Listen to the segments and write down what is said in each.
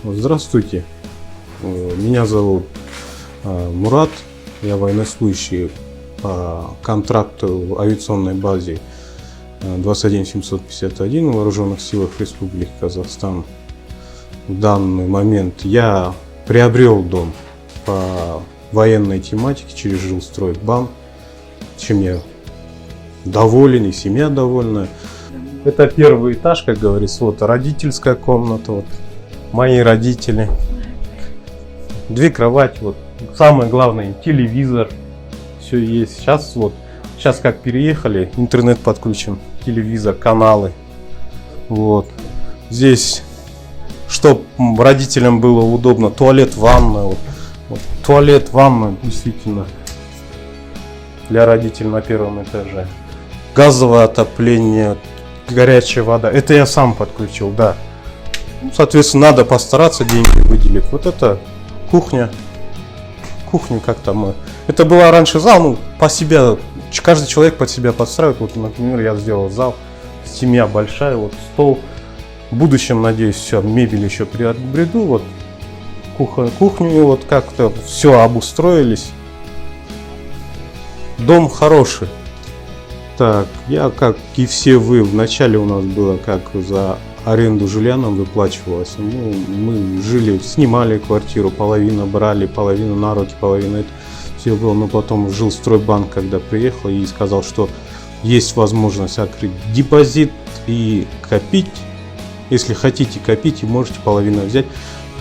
Здравствуйте, меня зовут Мурат, я военнослужащий по контракту в авиационной базе 21751 в Вооруженных силах Республики Казахстан. В данный момент я приобрел дом по военной тематике через Жилстройбанк, чем я доволен и семья довольна. Это первый этаж, как говорится, вот родительская комната, вот мои родители, 2 кровати, вот самое главное телевизор, все есть. Сейчас как переехали, интернет подключен, телевизор, каналы, вот. Здесь, чтобы родителям было удобно, туалет, ванна, вот туалет, ванна, действительно для родителей на первом этаже. Газовое отопление, горячая вода. Это я сам подключил, да. Соответственно, надо постараться деньги выделить. Вот это кухня. Кухню как-то мы... Это была раньше зал, по себе... Каждый человек под себя подстраивает. Вот, например, я сделал зал. Семья большая, вот стол. В будущем, надеюсь, все, мебель еще приобрету. Вот кухню, вот как-то все обустроились. Дом хороший. Так, я, как и все вы, вначале у нас было, как за аренду жилья нам выплачивалось. Мы жили, снимали квартиру, половину брали, половину на руки, половину это все было. Но потом Жилстройбанк, когда приехал и сказал, что есть возможность открыть депозит и копить. Если хотите копить, можете половину взять.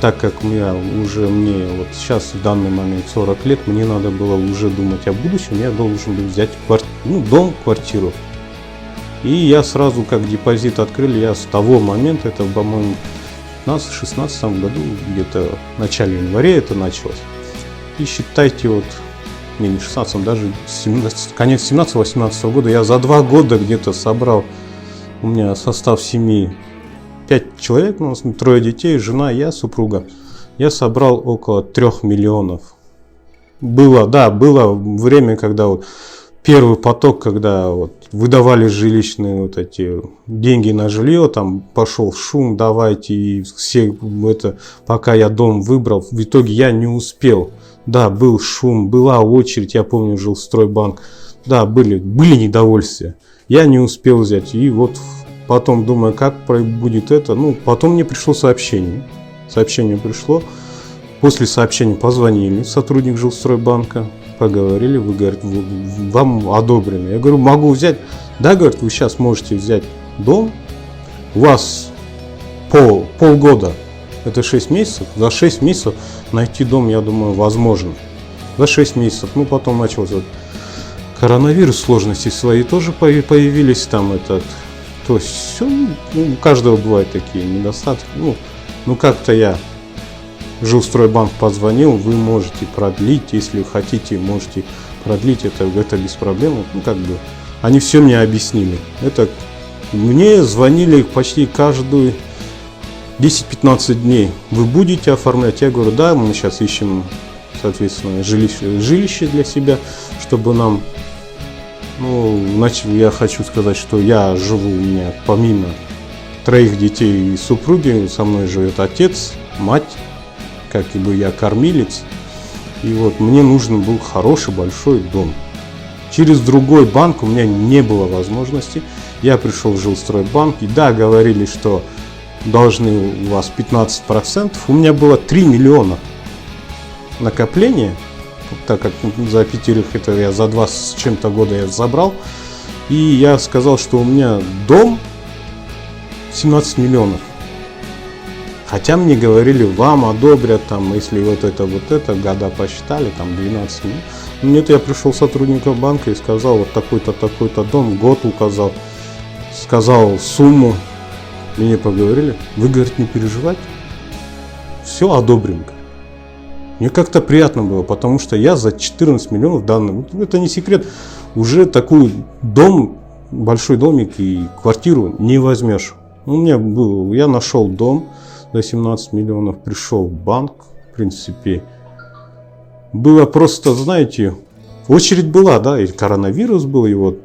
Так как мне вот сейчас в данный момент 40 лет, мне надо было уже думать о будущем, я должен был взять дом, квартиру. И я сразу, как депозит открыли, я с того момента, это, по-моему, в 2016 году, где-то в начале января это началось. И считайте, вот, не 16, даже конец 17-18 года, я за 2 года где-то собрал, у меня состав семьи 5 человек, у нас 3 детей, жена, я, супруга. Я собрал около 3 миллионов. Было время, когда вот первый поток, когда вот выдавали жилищные вот эти деньги на жилье, там пошел шум, давайте, и все это, пока я дом выбрал, в итоге я не успел. Да, был шум, была очередь, я помню, Жилстройбанк. Да, были недовольствия. Я не успел взять, и вот потом думаю, как будет это. Потом мне пришло сообщение. Сообщение пришло. После сообщения позвонили, сотрудник Жилстройбанка, поговорили, вы, говорит, вам одобрено. Я говорю, могу взять. Да, говорит, вы сейчас можете взять дом. У вас полгода, это 6 месяцев. За 6 месяцев найти дом, я думаю, возможно. За 6 месяцев. Потом начался коронавирус, сложности свои тоже появились. Там то есть все, у каждого бывают такие недостатки. Как-то я Жилстройбанк позвонил, вы можете продлить, если хотите, можете продлить это без проблем. Они все мне объяснили. Мне звонили почти каждые 10-15 дней. Вы будете оформлять? Я говорю, да, мы сейчас ищем, соответственно, жилище для себя, чтобы нам... я хочу сказать, что я живу, у меня помимо 3 детей и супруги, со мной живет отец, мать, как и бы я кормилец. И вот мне нужен был хороший большой дом. Через другой банк у меня не было возможности. Я пришел в Жилстройбанк, и да, говорили, что должны у вас 15%. У меня было 3 миллиона накопления. Так как за 5 это я за 2 с чем-то года я забрал. И я сказал, что у меня дом 17 миллионов. Хотя мне говорили, вам одобрят, там, если вот это, года посчитали, там 12 миллионов. Нет, я пришел сотруднику банка и сказал, вот такой-то дом, год указал, сказал сумму. Мне поговорили, вы, говорит, не переживайте, все одобрим. Мне как-то приятно было, потому что я за 14 миллионов данных, это не секрет, уже такой дом, большой домик и квартиру не возьмешь. Я нашел дом за 17 миллионов, пришел в банк, в принципе, было просто, знаете, очередь была, да, и коронавирус был, и вот,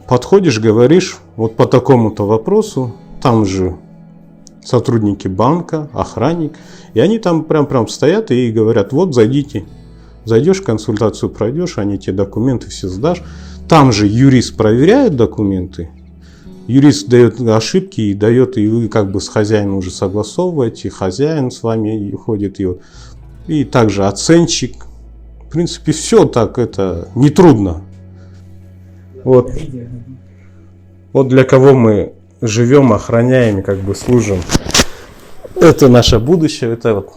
подходишь, говоришь, вот по такому-то вопросу, там же сотрудники банка, охранник. И они там прям стоят и говорят, вот зайдите. Зайдешь, консультацию пройдешь, они тебе документы все сдашь. Там же юрист проверяет документы. Юрист дает ошибки и дает, и вы как бы с хозяином уже согласовываете. Хозяин с вами ходит. И также оценщик. В принципе, все так, это нетрудно. Вот для кого мы живем, охраняем и как бы служим. Это наше будущее. Это вот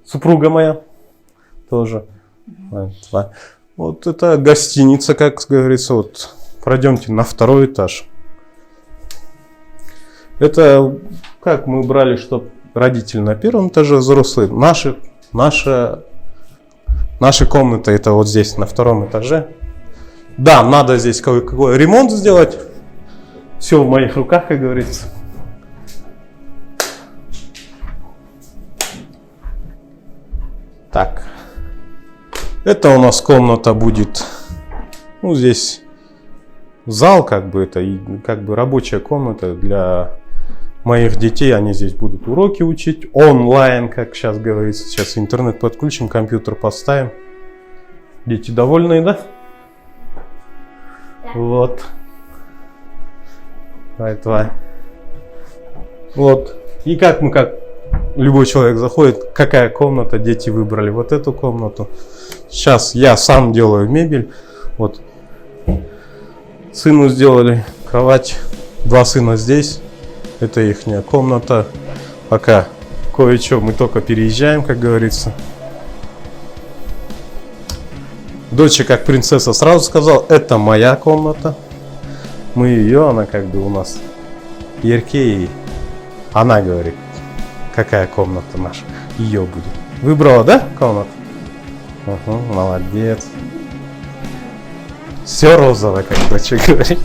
супруга моя тоже. Вот это гостиница, как говорится. Вот пройдемте на второй этаж. Это как мы брали, чтобы родители на первом этаже, взрослые. Наша комната это вот здесь, на втором этаже. Да, надо здесь какой ремонт сделать. Все в моих руках, как говорится. Так. Это у нас комната будет. Ну, здесь зал, как бы это, и как бы рабочая комната для моих детей. Они здесь будут уроки учить онлайн, как сейчас говорится. Сейчас интернет подключим, компьютер поставим. Дети довольны, да? Вот. Давай. Вот. И как любой человек заходит, какая комната, дети выбрали вот эту комнату. Сейчас я сам делаю мебель. Вот. Сыну сделали кровать. 2 сына здесь. Это ихняя комната. Пока кое-что мы только переезжаем, как говорится. Доча, как принцесса, сразу сказала, это моя комната. Мы ее, она как бы у нас в ярке, и она говорит, какая комната наша, ее будет. Выбрала, да, комнату? Угу, молодец. Все розовое, как доча говорит.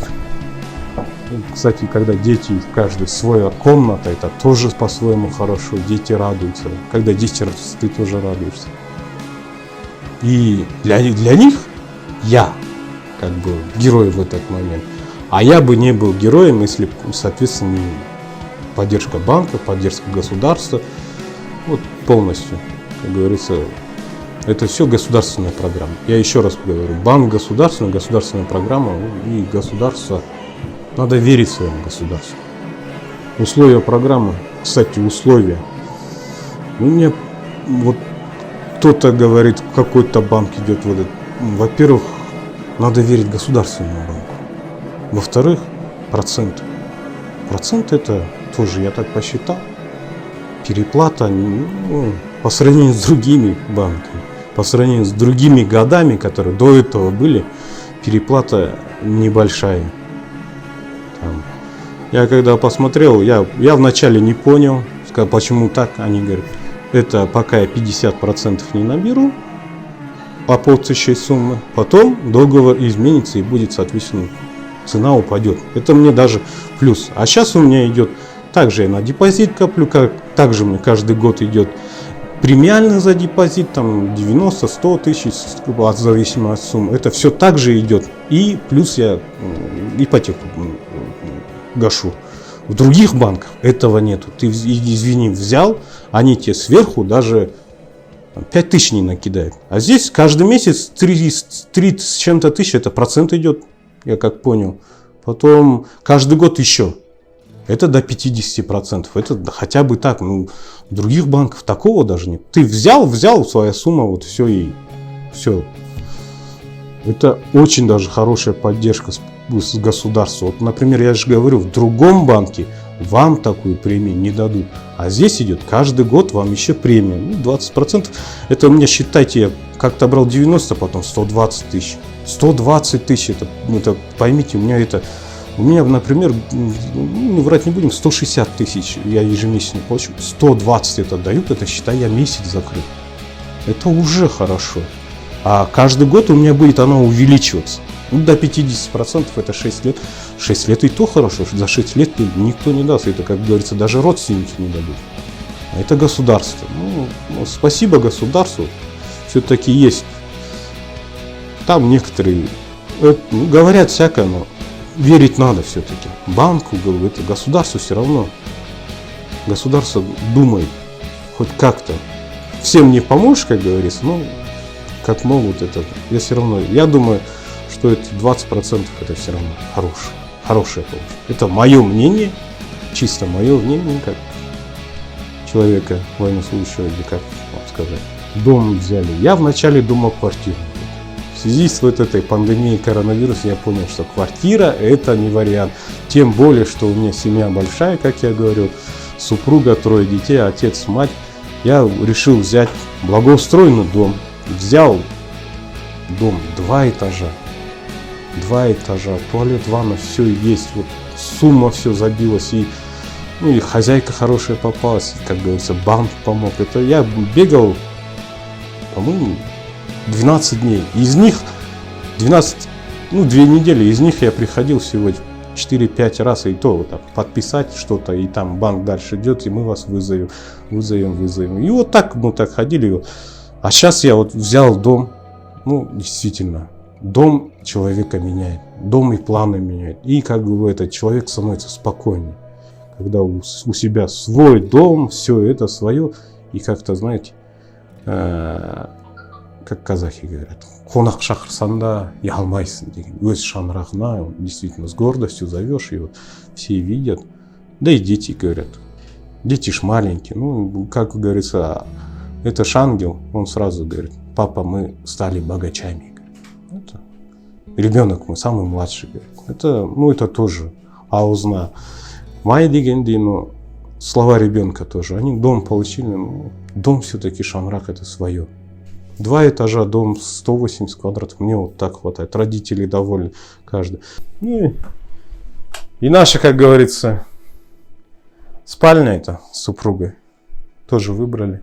Кстати, когда дети, каждый своя комната, это тоже по-своему хорошо. Дети радуются. Когда дети радуются, ты тоже радуешься. И для них я как бы герой в этот момент. А я бы не был героем, если, соответственно, не поддержка банка, поддержка государства. Вот полностью, как говорится, это все государственная программа. Я еще раз говорю, банк государственная программа, и государство, надо верить своему государству. Условия программы, кстати, условия. У меня вот кто-то говорит, какой-то банк идет в этот. Во-первых, надо верить государственному банку. Во-вторых, процент. Процент это тоже, я так посчитал, переплата по сравнению с другими банками, по сравнению с другими годами, которые до этого были, переплата небольшая. Там. Я когда посмотрел, я вначале не понял, сказал, почему так. Они говорят, это пока я 50% не наберу, по полтысячи суммы, потом договор изменится и будет, соответственно, цена упадет. Это мне даже плюс. А сейчас у меня идет, также я на депозит коплю, также мне каждый год идет премиальный за депозит, там 90-100 тысяч, в зависимости от суммы. Это все также идет. И плюс я ипотеку гашу. В других банках этого нету. Ты, извини, взял, они тебе сверху даже 5 тысяч не накидают. А здесь каждый месяц 3 с чем-то тысяч, это процент идет, я как понял. Потом каждый год еще. Это до 50%. Это хотя бы так. Ну, других банков такого даже нет. Ты взял, своя сумма, вот все и все. Это очень даже хорошая поддержка с государства. Вот, например, я же говорю, в другом банке вам такую премию не дадут. А здесь идет каждый год вам еще премия. Ну, 20%. Это у меня, считайте, я как-то брал 90, потом 120 тысяч. 120 тысяч, это поймите, у меня, например, ну, врать не будем, 160 тысяч я ежемесячно получу. 120 это дают, это, считай, я месяц закрыл. Это уже хорошо. А каждый год у меня будет она увеличиваться. Ну, до 50% это 6 лет. 6 лет и то хорошо. За 6 лет никто не даст. Это, как говорится, даже родственники не дадут. А это государство. Ну, спасибо государству. Все-таки есть. Там некоторые говорят всякое, но верить надо все-таки. Банку, это государству все равно. государство думает хоть как-то. Всем не поможешь, как говорится, но как могут это. Я все равно, я думаю, что это 20% это все равно хорошее помощь. Это мое мнение, чисто мое мнение, как человека военнослужащего, или как вам сказать. Дом взяли. Я вначале думал квартиру. В связи с вот этой пандемией коронавируса я понял, что квартира это не вариант. Тем более, что у меня семья большая, как я говорил, супруга, 3 детей, отец, мать. Я решил взять благоустроенный дом. Взял дом 2 этажа. 2 этажа, туалет, ванна, все есть. Вот сумма все забилась. И, ну, и хозяйка хорошая попалась. Как говорится, банк помог. Это я бегал, по-моему, 12 дней. Из них 2 недели. Из них я приходил всего 4-5 раз. И то вот так, подписать что-то. И там банк дальше идет, и мы вас вызовем. И вот так мы так ходили. А сейчас я вот взял дом. Ну, действительно, дом человека меняет. Дом и планы меняет. И как бы этот человек становится спокойнее. Когда у себя свой дом, все это свое. И как-то, знаете, как казахи говорят, қонақ шақырсаң да ұялмайсың деген, өз шаңырағына действительно с гордостью зовешь, и вот все видят, да и дети говорят, дети ж маленькие, ну, как говорится, это ж ангел, он сразу говорит, папа, мы стали богачами, это ребенок, мы самый младший, говорит. Это, ну, это тоже аузна май дегендей, но слова ребенка тоже, они дом получили, ну, дом все-таки шаңырақ это свое. 2 этажа, дом 180 квадратов, мне вот так хватает. Родители довольны, каждый. Ну и наша, как говорится, спальня это с супругой тоже выбрали.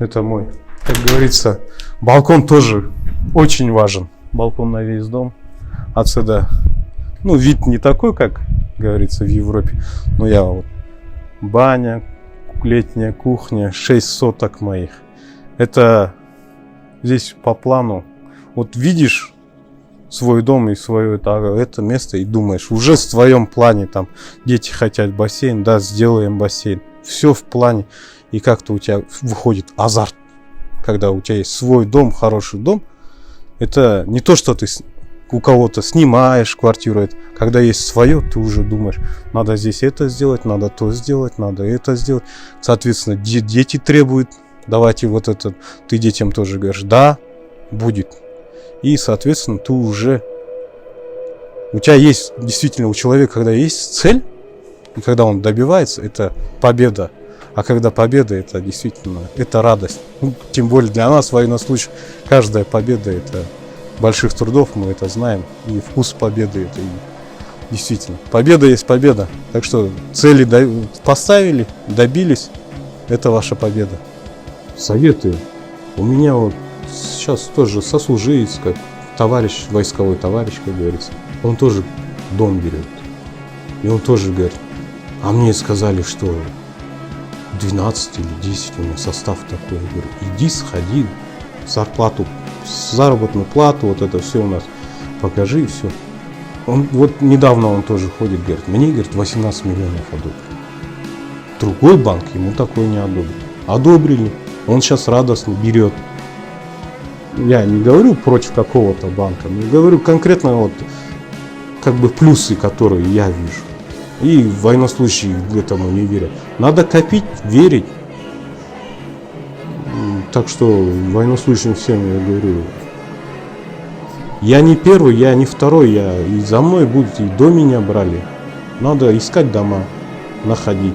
Это мой, как говорится, балкон тоже очень важен. Балкон на весь дом. Отсюда, ну, вид не такой, как говорится, в Европе. Но я вот баня, летняя кухня, 6 соток моих. Это здесь по плану. Вот видишь свой дом и свое это место и думаешь, уже в твоем плане, там дети хотят бассейн, да, сделаем бассейн. Все в плане. И как-то у тебя выходит азарт. Когда у тебя есть свой дом, хороший дом. Это не то, что ты у кого-то снимаешь квартиру. Когда есть свое, ты уже думаешь, надо здесь это сделать, надо то сделать, надо это сделать. Соответственно, дети требуют, давайте вот это. Ты детям тоже говоришь, да, будет. И, соответственно, ты уже... У тебя есть, действительно, у человека, когда есть цель, и когда он добивается, это победа. А когда победа, это действительно, это радость. Ну, тем более для нас, военнослужащих, каждая победа, это... больших трудов, мы это знаем, и вкус победы это и действительно. Победа есть победа. Так что цели поставили, добились, это ваша победа. Советую. У меня вот сейчас тоже сослуживец, как товарищ, войсковой товарищ, как говорится, он тоже дом берет. И он тоже говорит, а мне сказали, что 12 или 10 у меня состав такой. Я говорю, иди сходи, зарплату, заработную плату, вот это все у нас покажи, и все. Он вот недавно он тоже ходит, говорит, мне, говорит, 18 миллионов одобрили. Другой банк ему такой не одобрил. Одобрили. Он сейчас радостно берет. Я не говорю против какого-то банка, но говорю конкретно вот как бы плюсы, которые я вижу. И военнослужащие этому не верят. Надо копить, верить. Так что военнослужащим всем я говорю, я не первый, я не второй, и за мной будут, и до меня брали. Надо искать дома, находить.